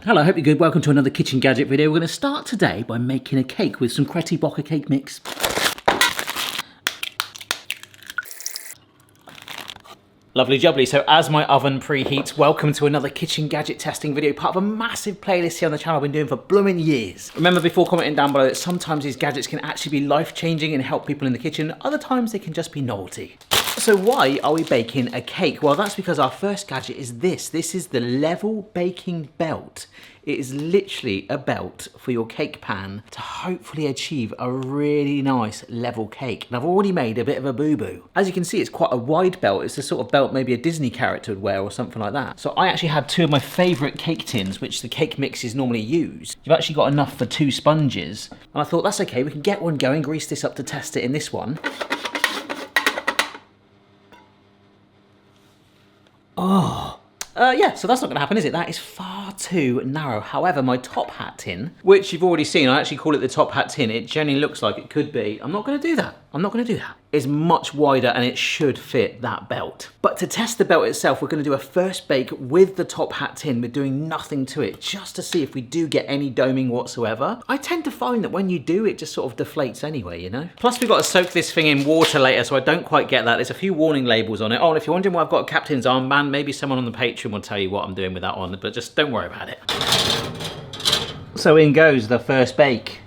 Hello, I hope you're good. Welcome to another kitchen gadget video. We're going to start today by making a cake with some Creti Bocca cake mix. Lovely jubbly. So as my oven preheats, welcome to another kitchen gadget testing video, part of a massive playlist here on the channel I've been doing for blooming years. Remember before commenting down below that sometimes these gadgets can actually be life-changing and help people in the kitchen. Other times they can just be novelty. So why are we baking a cake? Well, that's because our first gadget is this. This is the level baking belt. It is literally a belt for your cake pan to hopefully achieve a really nice level cake. And I've already made a bit of a boo-boo. As you can see, it's quite a wide belt. It's the sort of belt maybe a Disney character would wear or something like that. So I actually had two of my favorite cake tins, which the cake mixes normally use. You've actually got enough for 2 sponges. And I thought, that's okay, we can get one going, grease this up to test it in this one. Yeah, so that's not gonna happen, is it? That is far too narrow. However, my top hat tin, which you've already seen, I actually call it the top hat tin. It generally looks like it could be. I'm not gonna do that. I'm not gonna do that. It's much wider and it should fit that belt. But to test the belt itself, we're gonna do a first bake with the top hat tin. We're doing nothing to it, just to see if we do get any doming whatsoever. I tend to find that when you do, it just sort of deflates anyway, you know? Plus we've got to soak this thing in water later, so I don't quite get that. There's a few warning labels on it. Oh, and if you're wondering why I've got a captain's armband, maybe someone on the Patreon will tell you what I'm doing with that on, but just don't worry about it. So in goes the first bake.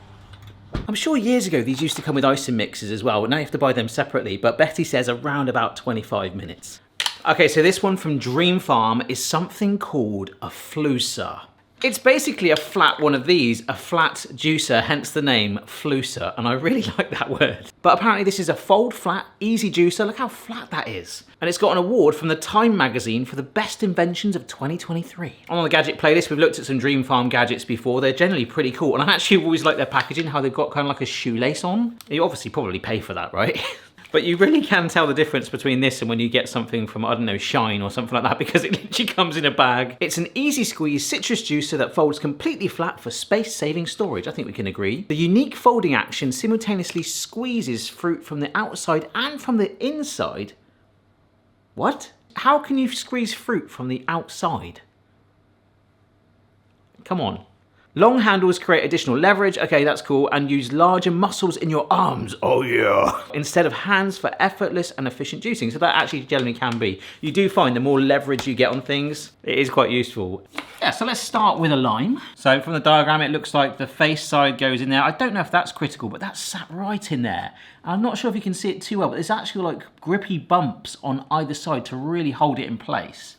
I'm sure years ago these used to come with icing mixes as well, but now you have to buy them separately, but Betty says around about 25 minutes. Okay, so this one from Dream Farm is something called a Fluicer. It's basically a flat one of these, a flat juicer, hence the name Fluicer, and I really like that word. But apparently this is a fold flat, easy juicer. Look how flat that is. And it's got an award from the Time magazine for the best inventions of 2023. On the gadget playlist, we've looked at some Dream Farm gadgets before. They're generally pretty cool, and I actually always like their packaging, how they've got kind of like a shoelace on. You obviously probably pay for that, right? But you really can tell the difference between this and when you get something from, I don't know, Shine or something like that, because it literally comes in a bag. It's an easy squeeze citrus juicer that folds completely flat for space-saving storage. I think we can agree. The unique folding action simultaneously squeezes fruit from the outside and from the inside. What? How can you squeeze fruit from the outside? Come on. Long handles create additional leverage, okay, that's cool, and use larger muscles in your arms, oh yeah, instead of hands for effortless and efficient juicing. So that actually generally can be. You do find the more leverage you get on things, it is quite useful. Yeah, so let's start with a lime. So from the diagram, it looks like the face side goes in there. I don't know if that's critical, but that's sat right in there. I'm not sure if you can see it too well, but there's actually like grippy bumps on either side to really hold it in place.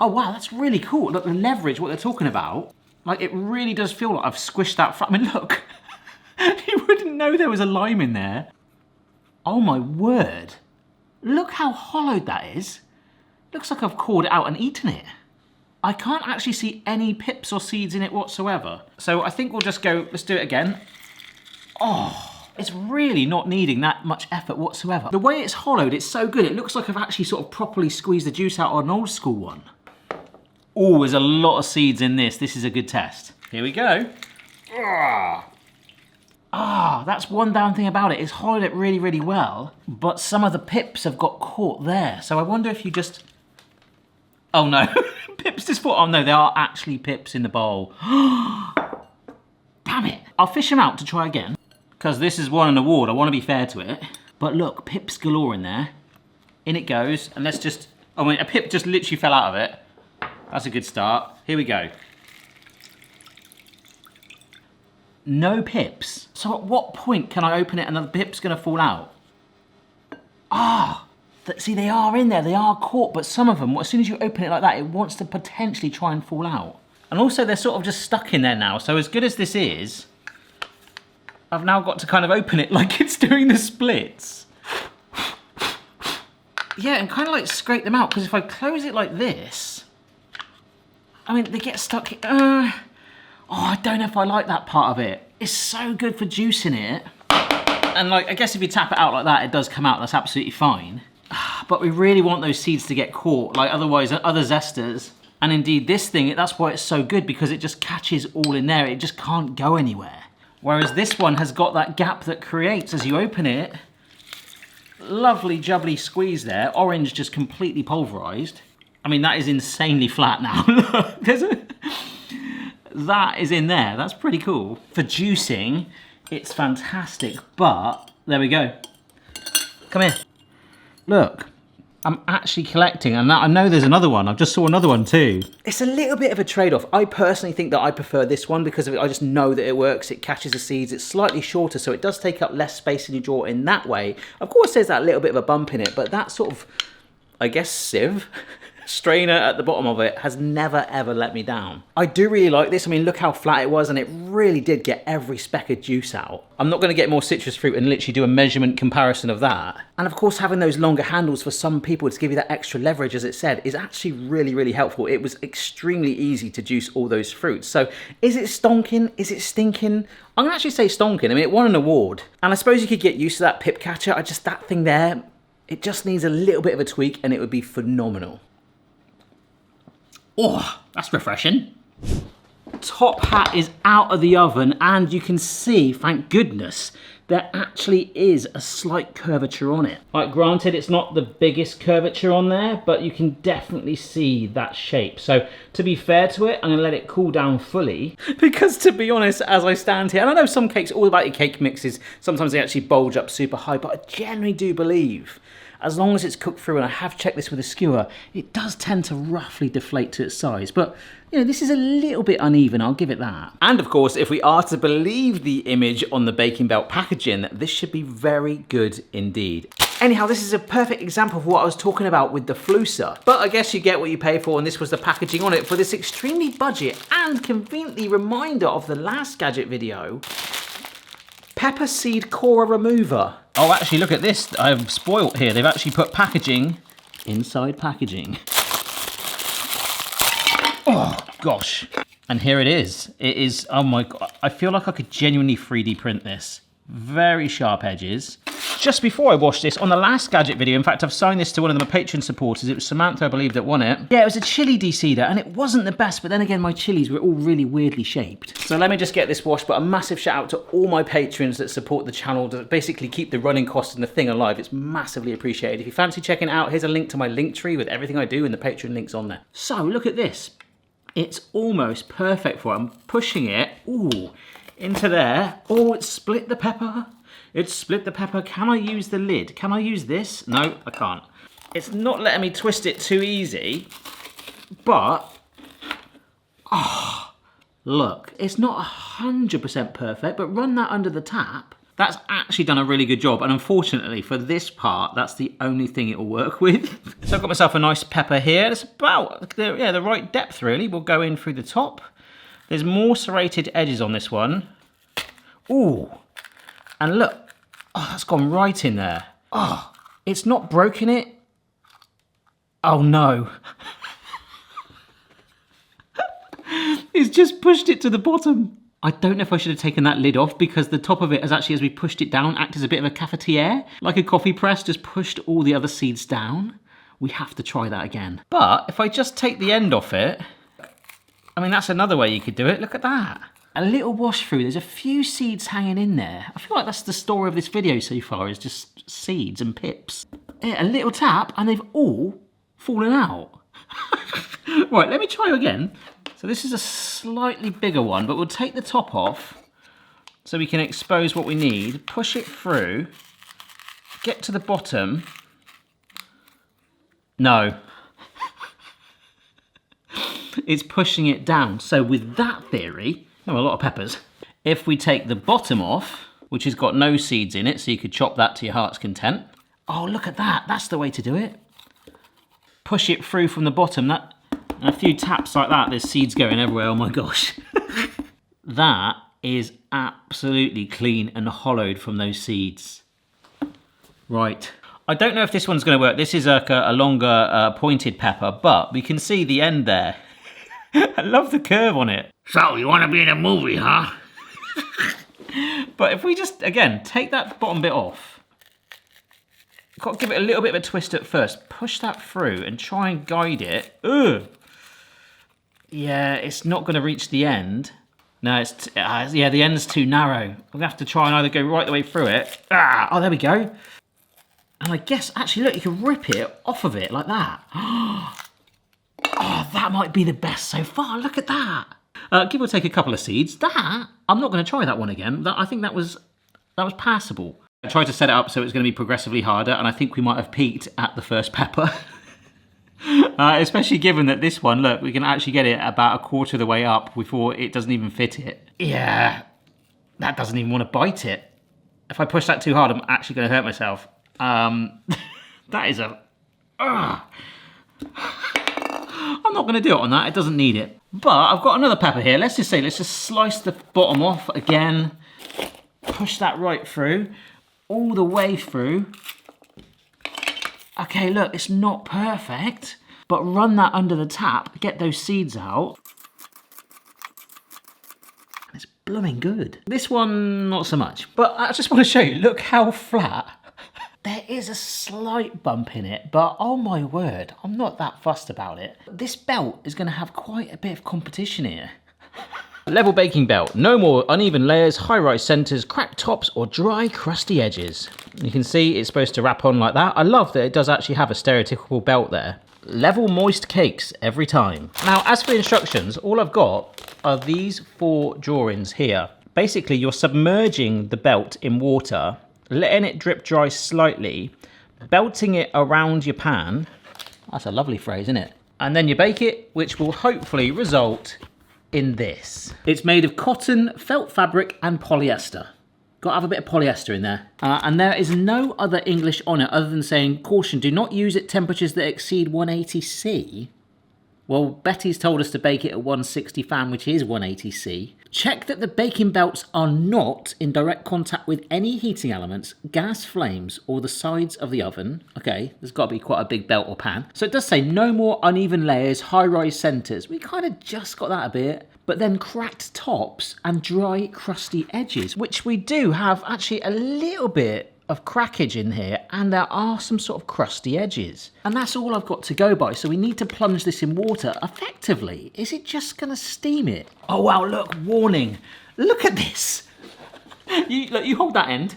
Oh wow, that's really cool. Look, the leverage, what they're talking about, like it really does feel like I've squished that flat. I mean, look, you wouldn't know there was a lime in there. Oh my word. Look how hollowed that is. Looks like I've cored it out and eaten it. I can't actually see any pips or seeds in it whatsoever. So I think we'll just go, let's do it again. Oh, it's really not needing that much effort whatsoever. The way it's hollowed, it's so good. It looks like I've actually sort of properly squeezed the juice out on an old school one. Oh, there's a lot of seeds in this. This is a good test. Here we go. That's one down thing about it. It's hollowed it really, really well, but some of the pips have got caught there. So I wonder if you just... Oh no, pips just thought, oh no, there are actually pips in the bowl. Damn it. I'll fish them out to try again, because this has won an award. I want to be fair to it. But look, pips galore in there. In it goes, and let's just... Oh, wait, a pip just literally fell out of it. That's a good start. Here we go. No pips. So at what point can I open it and the pip's gonna fall out? See, they are in there, they are caught, but some of them, as soon as you open it like that, it wants to potentially try and fall out. And also they're sort of just stuck in there now, so as good as this is, I've now got to kind of open it like it's doing the splits. Yeah, and kind of like scrape them out, because if I close it like this, I mean, they get stuck. Oh, I don't know if I like that part of it. It's so good for juicing it. And like, I guess if you tap it out like that, it does come out, that's absolutely fine. But we really want those seeds to get caught, like otherwise other zesters. And indeed this thing, that's why it's so good, because it just catches all in there. It just can't go anywhere. Whereas this one has got that gap that creates as you open it. Lovely jubbly squeeze there. Orange just completely pulverized. I mean, that is insanely flat now. Look, that is in there. That's pretty cool. For juicing, it's fantastic, but there we go. Come here. Look, I'm actually collecting, and I know there's another one. I've just saw another one too. It's a little bit of a trade-off. I personally think that I prefer this one because of it. I just know that it works. It catches the seeds. It's slightly shorter, so it does take up less space in your drawer in that way. Of course, there's that little bit of a bump in it, but that sort of, I guess, sieve strainer at the bottom of it has never ever let me down. I do really like this. I mean, look how flat it was, and it really did get every speck of juice out. I'm not going to get more citrus fruit and literally do a measurement comparison of that. And of course, having those longer handles for some people to give you that extra leverage, as it said, is actually really, really helpful. It was extremely easy to juice all those fruits. So is it stonking? Is it stinking? I'm going to actually say stonking. I mean, it won an award. And I suppose you could get used to that pip catcher. That thing there, it just needs a little bit of a tweak and it would be phenomenal. Oh, that's refreshing. Top hat is out of the oven, and you can see, thank goodness, there actually is a slight curvature on it. Like, granted, it's not the biggest curvature on there, but you can definitely see that shape. So to be fair to it, I'm gonna let it cool down fully, because to be honest, as I stand here, and I know some cakes, all about your cake mixes, sometimes they actually bulge up super high, but I generally do believe, as long as it's cooked through, and I have checked this with a skewer, it does tend to roughly deflate to its size. But, you know, this is a little bit uneven, I'll give it that. And of course, if we are to believe the image on the baking belt packaging, this should be very good indeed. Anyhow, this is a perfect example of what I was talking about with the Fluicer. But I guess you get what you pay for, and this was the packaging on it for this extremely budget and conveniently reminder of the last Gadget video. Pepper seed corer remover. Oh, actually, look at this. I've spoilt here. They've actually put packaging inside packaging. Oh, gosh. And here it is. It is, oh my God. I feel like I could genuinely 3D print this. Very sharp edges. Just before I washed this, on the last Gadget video, in fact, I've signed this to one of my Patreon supporters. It was Samantha, I believe, that won it. Yeah, it was a chili de-seeder, and it wasn't the best, but then again, my chilies were all really weirdly shaped. So let me just get this washed, but a massive shout out to all my patrons that support the channel to basically keep the running costs and the thing alive. It's massively appreciated. If you fancy checking it out, here's a link to my link tree with everything I do, and the Patreon link's on there. So look at this. It's almost perfect for it. I'm pushing it, ooh, into there. Oh, it's split the pepper. It's split the pepper. Can I use the lid? Can I use this? No, I can't. It's not letting me twist it too easy, but, oh, look, it's not 100% perfect, but run that under the tap. That's actually done a really good job, and unfortunately for this part, that's the only thing it will work with. So I've got myself a nice pepper here. It's about the right depth, really. We'll go in through the top. There's more serrated edges on this one. Ooh. And look, oh, that's gone right in there. Oh, it's not broken it. Oh no. It's just pushed it to the bottom. I don't know if I should have taken that lid off, because the top of it has actually, as we pushed it down, acted as a bit of a cafetiere. Like a coffee press, just pushed all the other seeds down. We have to try that again. But if I just take the end off it, I mean, that's another way you could do it. Look at that. A little wash through, there's a few seeds hanging in there. I feel like that's the story of this video so far, is just seeds and pips. Yeah, a little tap and they've all fallen out. Right, let me try again. So this is a slightly bigger one, but we'll take the top off so we can expose what we need, push it through, get to the bottom. No. It's pushing it down. So with that theory, oh, a lot of peppers. If we take the bottom off, which has got no seeds in it, so you could chop that to your heart's content. Oh, look at that. That's the way to do it. Push it through from the bottom. That, and a few taps like that, there's seeds going everywhere. Oh my gosh. That is absolutely clean and hollowed from those seeds. Right. I don't know if this one's going to work. This is like a longer pointed pepper, but we can see the end there. I love the curve on it. So, you want to be in a movie, huh? But if we just, again, take that bottom bit off, got to give it a little bit of a twist at first, push that through and try and guide it. Ugh. Yeah, it's not going to reach the end. No, it's, yeah, the end's too narrow. We'll have to try and either go right the way through it. Ah, oh, there we go. And I guess, actually, look, you can rip it off of it like that. Oh, that might be the best so far. Look at that. Give or take a couple of seeds. That, I'm not going to try that one again. I think that was passable. I tried to set it up so it was going to be progressively harder, and I think we might have peaked at the first pepper. Especially given that this one, look, we can actually get it about a quarter of the way up before it doesn't even fit it. Yeah, that doesn't even want to bite it. If I push that too hard, I'm actually going to hurt myself. That is a... I'm not going to do it on that, it doesn't need it. But I've got another pepper here. Let's just slice the bottom off again. Push that right through, all the way through. Okay, look, it's not perfect, but run that under the tap, get those seeds out. It's blooming good. This one, not so much. But I just want to show you, look how flat. There is a slight bump in it, but oh my word, I'm not that fussed about it. This belt is going to have quite a bit of competition here. Level baking belt. No more uneven layers, high-rise centers, cracked tops, or dry, crusty edges. You can see it's supposed to wrap on like that. I love that it does actually have a stereotypical belt there. Level moist cakes every time. Now, as for instructions, all I've got are these 4 drawings here. Basically, you're submerging the belt in water, letting it drip dry slightly, belting it around your pan. That's a lovely phrase, isn't it? And then you bake it, which will hopefully result in this. It's made of cotton, felt fabric, and polyester. Got to have a bit of polyester in there. And there is no other English on it other than saying, caution, do not use at temperatures that exceed 180°C. Well, Betty's told us to bake it at 160 fan, which is 180°C. Check that the baking belts are not in direct contact with any heating elements, gas flames, or the sides of the oven. Okay, there's got to be quite a big belt or pan. So it does say no more uneven layers, high-rise centers. We kind of just got that a bit. But then cracked tops and dry, crusty edges, which we do have actually a little bit of crackage in here, and there are some sort of crusty edges. And that's all I've got to go by, so we need to plunge this in water effectively. Is it just gonna steam it? Oh wow, look, warning. Look at this. You hold that end.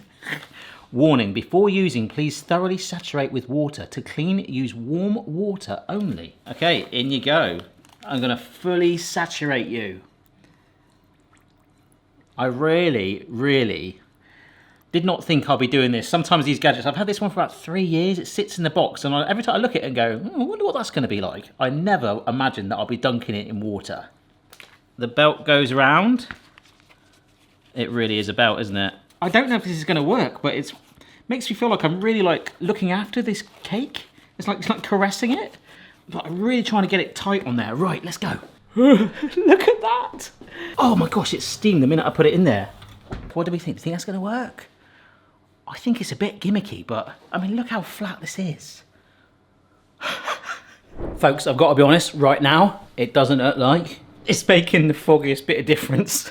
Warning, before using, please thoroughly saturate with water. To clean, use warm water only. Okay, in you go. I'm gonna fully saturate you. I really did not think I'll be doing this. Sometimes these gadgets, I've had this one for about 3 years. It sits in the box, and every time I look at it and go, I wonder what that's going to be like. I never imagined that I'll be dunking it in water. The belt goes around. It really is a belt, isn't it? I don't know if this is going to work, but it makes me feel like I'm really like looking after this cake. It's like caressing it, but I'm really trying to get it tight on there. Right, let's go. Look at that. Oh my gosh, it's steamed the minute I put it in there. What do we think? Do you think that's going to work? I think it's a bit gimmicky, but I mean, look how flat this is. Folks, I've got to be honest, right now, it doesn't look like it's making the foggiest bit of difference.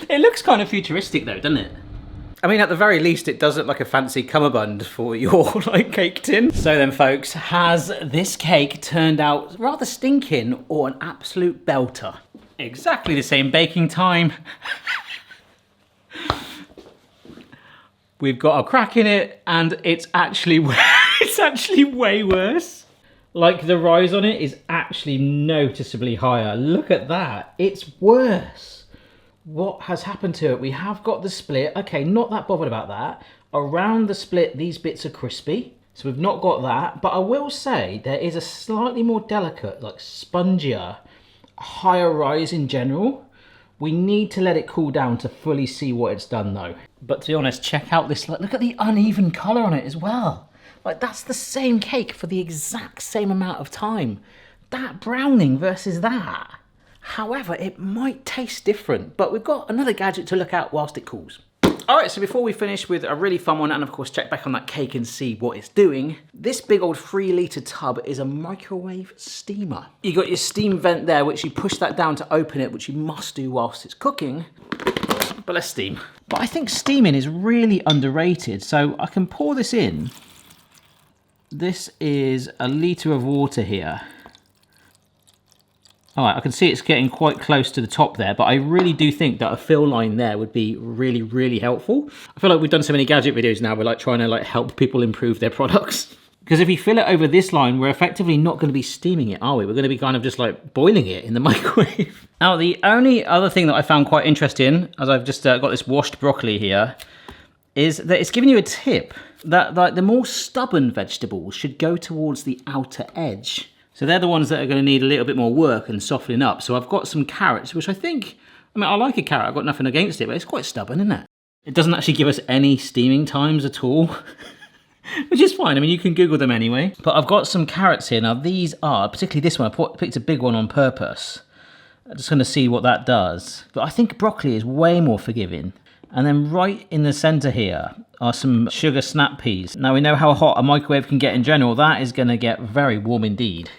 It looks kind of futuristic though, doesn't it? I mean, at the very least, it does look like a fancy cummerbund for your like cake tin. So then, folks, has this cake turned out rather stinking or an absolute belter? Exactly the same baking time. We've got a crack in it, and it's actually way worse. Like, the rise on it is actually noticeably higher. Look at that. It's worse. What has happened to it? We have got the split. Okay, not that bothered about that. Around the split, these bits are crispy. So we've not got that. But I will say there is a slightly more delicate, like spongier, higher rise in general. We need to let it cool down to fully see what it's done though. But to be honest, check out this, look at the uneven colour on it as well. Like, that's the same cake for the exact same amount of time. That browning versus that. However, it might taste different, but we've got another gadget to look at whilst it cools. All right, so before we finish with a really fun one, and of course check back on that cake and see what it's doing, this big old 3-litre tub is a microwave steamer. You got your steam vent there, which you push that down to open it, which you must do whilst it's cooking. But let's steam. But I think steaming is really underrated, so I can pour this in. This is a litre of water here. All right, I can see it's getting quite close to the top there, but I really do think that a fill line there would be really, really helpful. I feel like we've done so many gadget videos now, we're like trying to like help people improve their products. Because if we fill it over this line, we're effectively not going to be steaming it, are we? We're going to be kind of just like boiling it in the microwave. Now, the only other thing that I found quite interesting, as I've just got this washed broccoli here, is that it's giving you a tip that like the more stubborn vegetables should go towards the outer edge. So they're the ones that are going to need a little bit more work and softening up. So I've got some carrots, which I think, I mean, I like a carrot. I've got nothing against it, but it's quite stubborn, isn't it? It doesn't actually give us any steaming times at all. Which is fine, I mean, you can Google them anyway. But I've got some carrots here. Now, these are, particularly this one, I picked a big one on purpose. I'm just going to see what that does. But I think broccoli is way more forgiving. And then right in the centre here are some sugar snap peas. Now, we know how hot a microwave can get in general. That is going to get very warm indeed.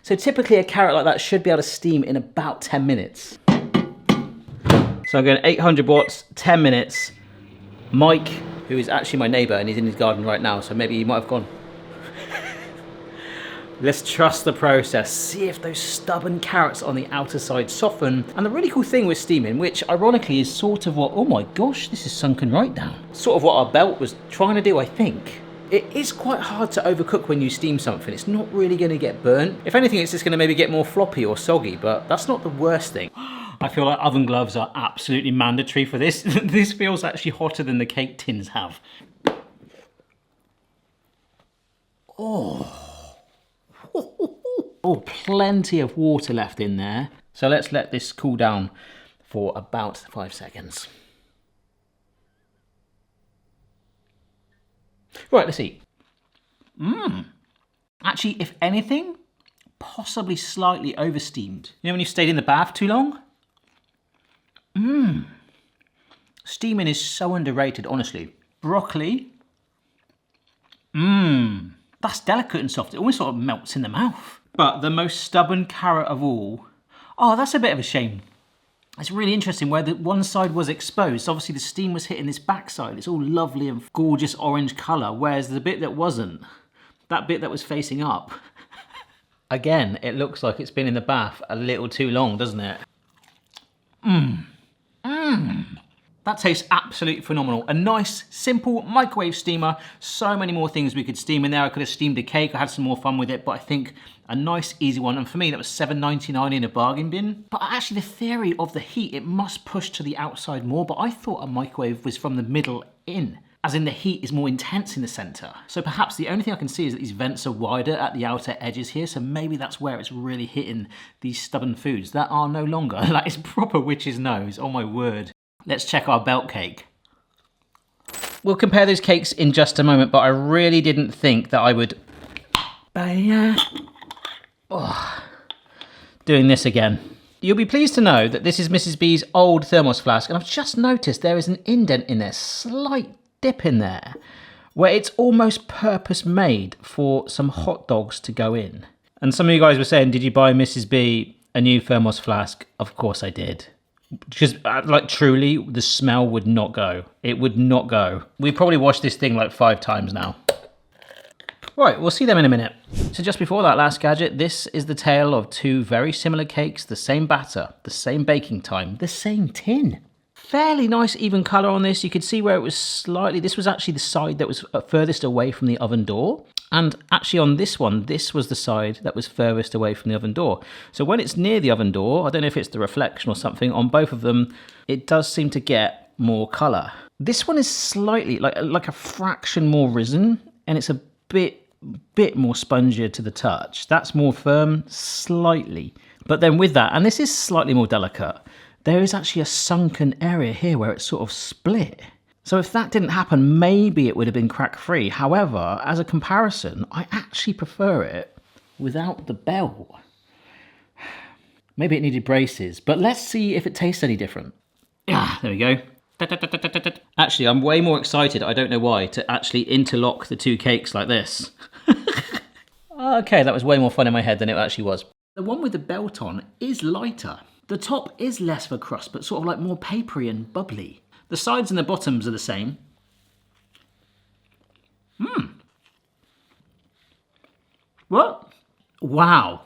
So typically a carrot like that should be able to steam in about 10 minutes. So I'm going 800 watts, 10 minutes. Mike, who is actually my neighbour and he's in his garden right now, so maybe he might have gone. Let's trust the process. See if those stubborn carrots on the outer side soften. And the really cool thing with steaming, which ironically is sort of what, oh my gosh, this is sunken right down. Sort of what our belt was trying to do, I think. It is quite hard to overcook when you steam something. It's not really going to get burnt. If anything, it's just going to maybe get more floppy or soggy, but that's not the worst thing. I feel like oven gloves are absolutely mandatory for this. This feels actually hotter than the cake tins have. Oh. Oh, plenty of water left in there. So let's let this cool down for about 5 seconds. Right, let's eat. Actually, if anything, possibly slightly oversteamed. You know when you've stayed in the bath too long? Steaming is so underrated, honestly. Broccoli. That's delicate and soft. It almost sort of melts in the mouth. But the most stubborn carrot of all. Oh, that's a bit of a shame. It's really interesting where the one side was exposed. Obviously the steam was hitting this backside. It's all lovely and gorgeous orange colour. Whereas the bit that wasn't, that bit that was facing up, again, it looks like it's been in the bath a little too long, doesn't it? That tastes absolutely phenomenal. A nice, simple microwave steamer. So many more things we could steam in there. I could have steamed a cake. I had some more fun with it, but I think a nice, easy one. And for me, that was $7.99 in a bargain bin. But actually, the theory of the heat, it must push to the outside more. But I thought a microwave was from the middle in, as in the heat is more intense in the center. So perhaps the only thing I can see is that these vents are wider at the outer edges here. So maybe that's where it's really hitting these stubborn foods that are no longer. That is proper witch's nose. Oh my word. Let's check our belt cake. We'll compare those cakes in just a moment, but I really didn't think that I would... doing this again. You'll be pleased to know that this is Mrs. B's old thermos flask, and I've just noticed there is an indent in there, slight dip in there, where it's almost purpose-made for some hot dogs to go in. And some of you guys were saying, did you buy Mrs. B a new thermos flask? Of course I did. Because, like, truly, the smell would not go. It would not go. We probably washed this thing like 5 times now. Right, we'll see them in a minute. So just before that last gadget, this is the tale of 2 very similar cakes, the same batter, the same baking time, the same tin. Fairly nice even colour on this. You could see where it was slightly... This was actually the side that was furthest away from the oven door. And actually on this one, this was the side that was furthest away from the oven door. So when it's near the oven door, I don't know if it's the reflection or something, on both of them, it does seem to get more colour. This one is slightly, like a fraction more risen, and it's a bit more spongier to the touch. That's more firm, slightly. But then with that, and this is slightly more delicate, there is actually a sunken area here where it's sort of split. So if that didn't happen, maybe it would have been crack-free. However, as a comparison, I actually prefer it without the bell. Maybe it needed braces, but let's see if it tastes any different. Ah, there we go. Actually, I'm way more excited, I don't know why, to actually interlock the 2 cakes like this. Okay, that was way more fun in my head than it actually was. The one with the belt on is lighter. The top is less of a crust, but sort of like more papery and bubbly. The sides and the bottoms are the same. What? Wow.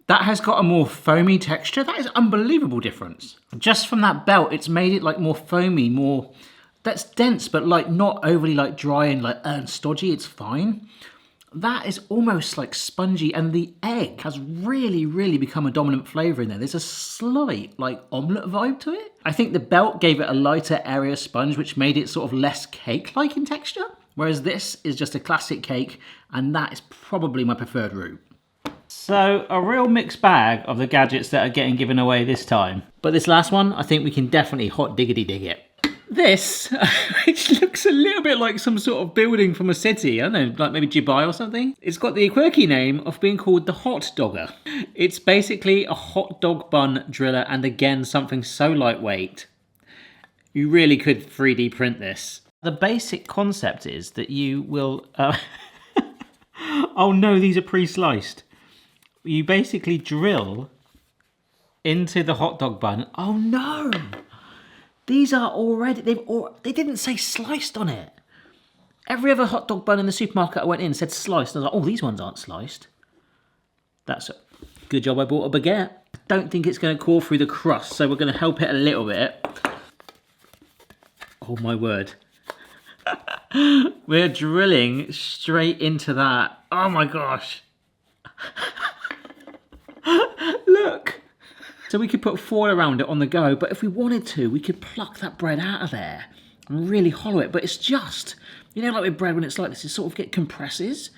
That has got a more foamy texture. That is unbelievable difference. Just from that belt, it's made it like more foamy, more That's dense, but like not overly like dry and like stodgy. It's fine. That is almost like spongy, and the egg has really, really become a dominant flavour in there. There's a slight like omelette vibe to it. I think the belt gave it a lighter, airier sponge, which made it sort of less cake-like in texture. Whereas this is just a classic cake, and that is probably my preferred route. So a real mixed bag of the gadgets that are getting given away this time. But this last one, I think we can definitely hot diggity dig it. This, which looks a little bit like some sort of building from a city, I don't know, like maybe Dubai or something. It's got the quirky name of being called the Hotdogger. It's basically a hot dog bun driller, and again, something so lightweight. You really could 3D print this. The basic concept is that you will... oh no, these are pre-sliced. You basically drill into the hot dog bun. Oh no! These are already, they didn't say sliced on it. Every other hot dog bun in the supermarket I went in said sliced. I was like, oh, these ones aren't sliced. That's a good job I bought a baguette. I don't think it's going to core through the crust, so we're going to help it a little bit. Oh my word. We're drilling straight into that. Oh my gosh. Look. So we could put foil around it on the go, but if we wanted to, we could pluck that bread out of there and really hollow it. But it's just, you know, like with bread when it's like this, it sort of get compresses.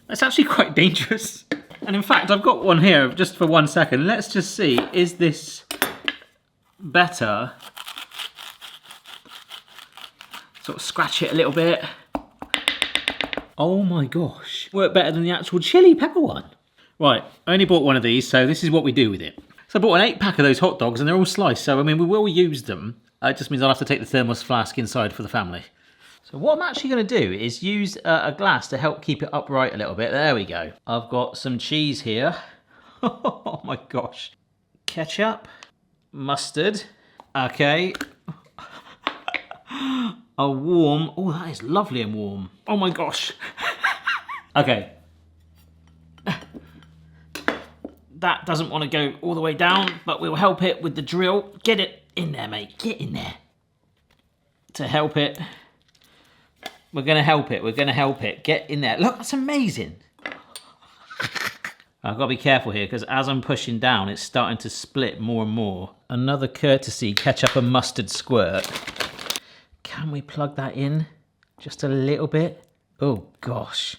That's actually quite dangerous. And in fact, I've got one here just for 1 second. Let's just see, is this better? Sort of scratch it a little bit. Oh my gosh. Worked better than the actual chili pepper one. Right, I only bought one of these, so this is what we do with it. So I bought an 8-pack of those hot dogs, and they're all sliced, so I mean, we will use them. It just means I'll have to take the thermos flask inside for the family. So what I'm actually going to do is use a glass to help keep it upright a little bit. There we go. I've got some cheese here. Oh my gosh. Ketchup. Mustard. Okay. A warm... Oh, that is lovely and warm. Oh my gosh. Okay. That doesn't want to go all the way down, but we'll help it with the drill. Get it in there, mate. Get in there. To help it. We're going to help it. We're going to help it. Get in there. Look, that's amazing. I've got to be careful here, because as I'm pushing down, it's starting to split more and more. Another courtesy ketchup and mustard squirt. Can we plug that in just a little bit? Oh, gosh.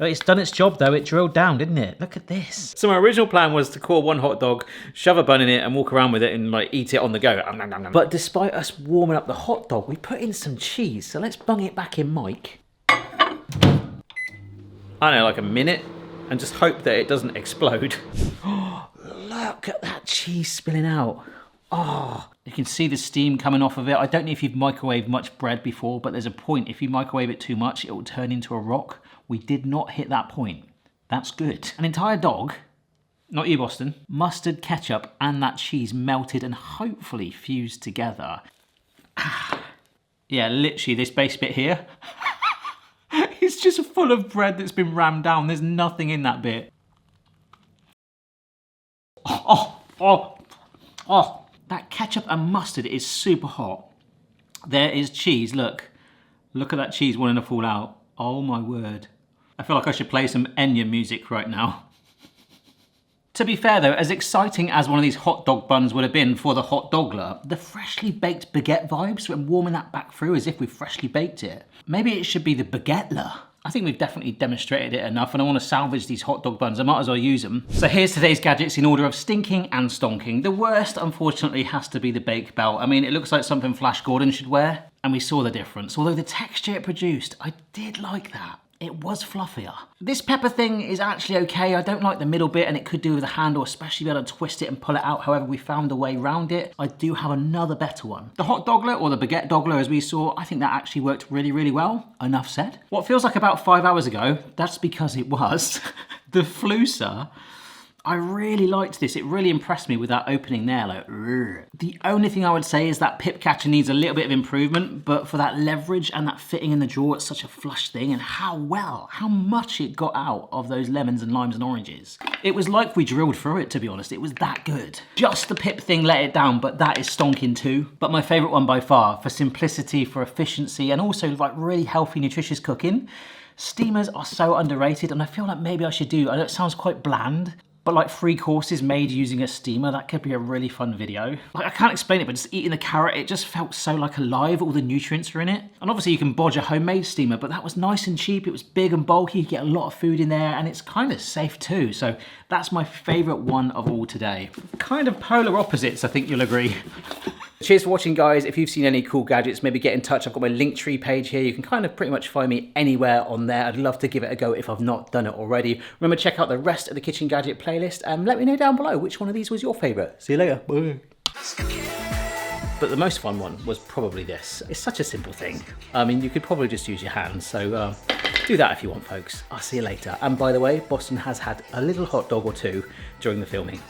It's done its job though, it drilled down, didn't it? Look at this. So my original plan was to core one hot dog, shove a bun in it and walk around with it and like eat it on the go. But despite us warming up the hot dog, we put in some cheese. So let's bung it back in, Mike. I don't know, like a minute, and just hope that it doesn't explode. Oh, look at that cheese spilling out. Oh, you can see the steam coming off of it. I don't know if you've microwaved much bread before, but there's a point. If you microwave it too much, it will turn into a rock. We did not hit that point. That's good. An entire dog, not you, Boston, mustard, ketchup, and that cheese melted and hopefully fused together. Yeah, literally this base bit here. It's just full of bread that's been rammed down. There's nothing in that bit. Oh. That ketchup and mustard is super hot. There is cheese, look. Look at that cheese wanting to fall out. Oh my word. I feel like I should play some Enya music right now. To be fair though, as exciting as one of these hot dog buns would have been for the Hotdogger, the freshly baked baguette vibes, and warming that back through as if we freshly baked it. Maybe it should be the baguetteler. I think we've definitely demonstrated it enough, and I want to salvage these hot dog buns. I might as well use them. So here's today's gadgets in order of stinking and stonking. The worst, unfortunately, has to be the bake belt. I mean, it looks like something Flash Gordon should wear, and we saw the difference. Although the texture it produced, I did like that. It was fluffier. This pepper thing is actually okay. I don't like the middle bit, and it could do with a handle, especially be able to twist it and pull it out. However, we found a way around it. I do have another better one. The Hotdogger, or the baguette doggler as we saw, I think that actually worked really, really well. Enough said. What feels like about 5 hours ago, that's because it was. The Fluicer, I really liked this. It really impressed me with that opening there. Like, rrr. The only thing I would say is that pip catcher needs a little bit of improvement, but for that leverage and that fitting in the drawer, it's such a flush thing, and how much it got out of those lemons and limes and oranges. It was like we drilled through it, to be honest. It was that good. Just the pip thing let it down, but that is stonking too. But my favorite one by far, for simplicity, for efficiency, and also like really healthy, nutritious cooking. Steamers are so underrated, and I feel like maybe I should do, I know it sounds quite bland, but like 3 courses made using a steamer, that could be a really fun video. Like, I can't explain it, but just eating the carrot, it just felt so like alive, all the nutrients are in it. And obviously you can bodge a homemade steamer, but that was nice and cheap, it was big and bulky, you get a lot of food in there, and it's kind of safe too. So that's my favorite one of all today. Kind of polar opposites, I think you'll agree. Cheers for watching, guys. If you've seen any cool gadgets, maybe get in touch. I've got my Linktree page here. You can kind of pretty much find me anywhere on there. I'd love to give it a go if I've not done it already. Remember, check out the rest of the Kitchen Gadget playlist and let me know down below which one of these was your favourite. See you later. Bye. But the most fun one was probably this. It's such a simple thing. I mean, you could probably just use your hands. So do that if you want, folks. I'll see you later. And by the way, Boston has had a little hot dog or two during the filming.